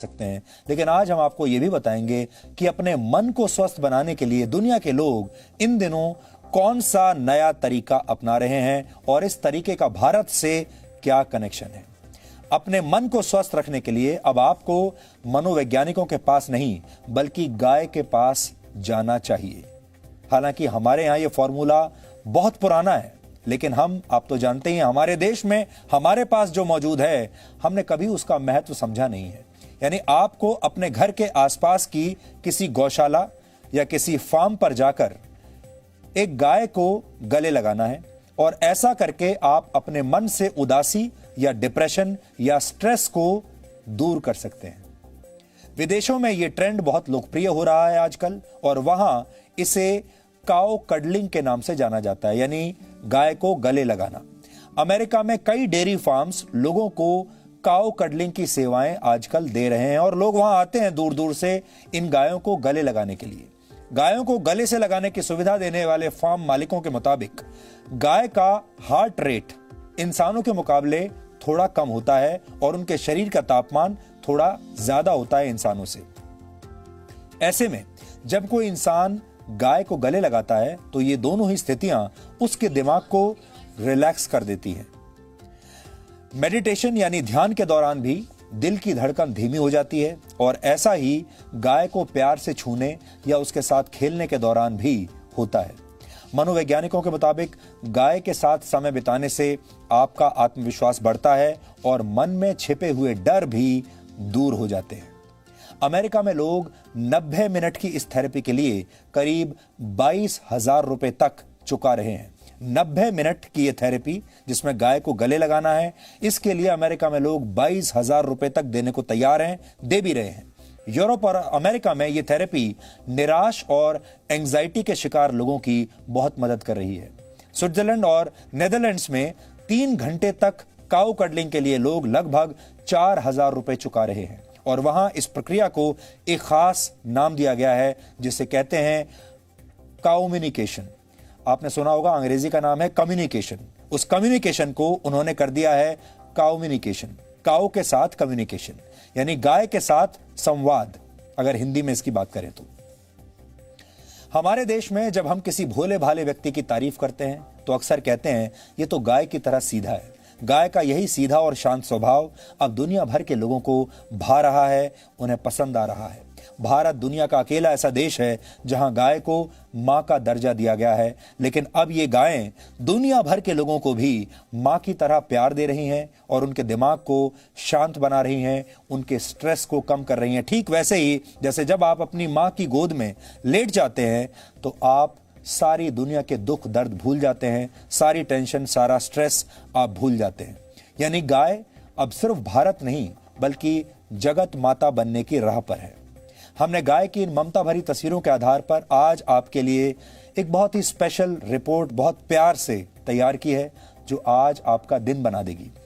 सकते हैं। लेकिन आज हम आपको यह भी बताएंगे कि अपने मन को स्वस्थ बनाने के लिए दुनिया के लोग इन दिनों कौन सा नया तरीका अपना रहे हैं और इस तरीके का भारत से क्या कनेक्शन है। अपने मन को स्वस्थ रखने के लिए अब आपको मनोवैज्ञानिकों के पास नहीं बल्कि गाय के पास जाना चाहिए। हालांकि हमारे यहां यह फॉर्मूला बहुत पुराना है, लेकिन आप तो जानते हैं हमारे देश में हमारे पास जो मौजूद है हमने कभी उसका महत्व समझा नहीं है। यानी आपको अपने घर के आसपास की किसी गौशाला या किसी फार्म पर जाकर एक गाय को गले लगाना है और ऐसा करके आप अपने मन से उदासी या डिप्रेशन या स्ट्रेस को दूर कर सकते हैं। विदेशों में यह ट्रेंड बहुत लोकप्रिय हो रहा है आजकल और वहां इसे काउ कडलिंग के नाम से जाना जाता है, यानी गाय को गले लगाना। अमेरिका में कई डेयरी फार्म्स लोगों को काउ कडलिंग की सेवाएं आजकल दे रहे हैं और लोग वहां आते हैं दूर दूर से इन गायों को गले लगाने के लिए। गायों को गले से लगाने की सुविधा देने वाले फार्म मालिकों के मुताबिक गाय का हार्ट रेट इंसानों के मुकाबले थोड़ा कम होता है और उनके शरीर का तापमान थोड़ा ज्यादा होता है इंसानों से। ऐसे में जब कोई इंसान गाय को गले लगाता है तो ये दोनों ही स्थितियां उसके दिमाग को रिलैक्स कर देती हैं। मेडिटेशन यानी ध्यान के दौरान भी दिल की धड़कन धीमी हो जाती है और ऐसा ही गाय को प्यार से छूने या उसके साथ खेलने के दौरान भी होता है। मनोवैज्ञानिकों के मुताबिक गाय के साथ समय बिताने से आपका आत्मविश्वास बढ़ता है और मन में छिपे हुए डर भी दूर हो जाते हैं। अमेरिका में लोग 90 मिनट की इस थेरेपी के लिए करीब 22,000 रुपए तक चुका रहे हैं। 90 मिनट की यह थेरेपी जिसमें गाय को गले लगाना है, इसके लिए अमेरिका में लोग 22,000 रुपए तक देने को तैयार हैं, दे भी रहे हैं। यूरोप और अमेरिका में यह थेरेपी निराश और एंजाइटी के शिकार लोगों की बहुत मदद कर रही है। स्विट्जरलैंड और नेदरलैंड्स में 3 घंटे तक काउ कडलिंग के लिए लोग लगभग 4,000 रुपए चुका रहे हैं और वहां इस प्रक्रिया को एक खास नाम दिया गया है जिसे कहते हैं काउम्युनिकेशन। आपने सुना होगा अंग्रेजी का नाम है कम्युनिकेशन। उस कम्युनिकेशन को उन्होंने कर दिया है काउम्युनिकेशन। काउ के साथ कम्युनिकेशन यानी गाय के साथ संवाद, अगर हिंदी में इसकी बात करें तो। हमारे देश में जब हम किसी भोले भाले व्यक्ति की तारीफ करते हैं तो अक्सर कहते हैं ये तो गाय की तरह सीधा है। गाय का यही सीधा और शांत स्वभाव अब दुनिया भर के लोगों को भा रहा है, उन्हें पसंद आ रहा है। भारत दुनिया का अकेला ऐसा देश है जहां गाय को मां का दर्जा दिया गया है, लेकिन अब ये गायें दुनिया भर के लोगों को भी मां की तरह प्यार दे रही हैं और उनके दिमाग को शांत बना रही हैं, उनके स्ट्रेस को कम कर रही हैं। ठीक वैसे ही जैसे जब आप अपनी मां की गोद में लेट जाते हैं तो आप सारी दुनिया के दुख दर्द भूल जाते हैं, सारी टेंशन, सारा स्ट्रेस आप भूल जाते हैं। यानी गाय अब सिर्फ भारत नहीं बल्कि जगत माता बनने की राह पर है। हमने गाय की इन ममता भरी तस्वीरों के आधार पर आज आपके लिए एक बहुत ही स्पेशल रिपोर्ट बहुत प्यार से तैयार की है जो आज आपका दिन बना देगी।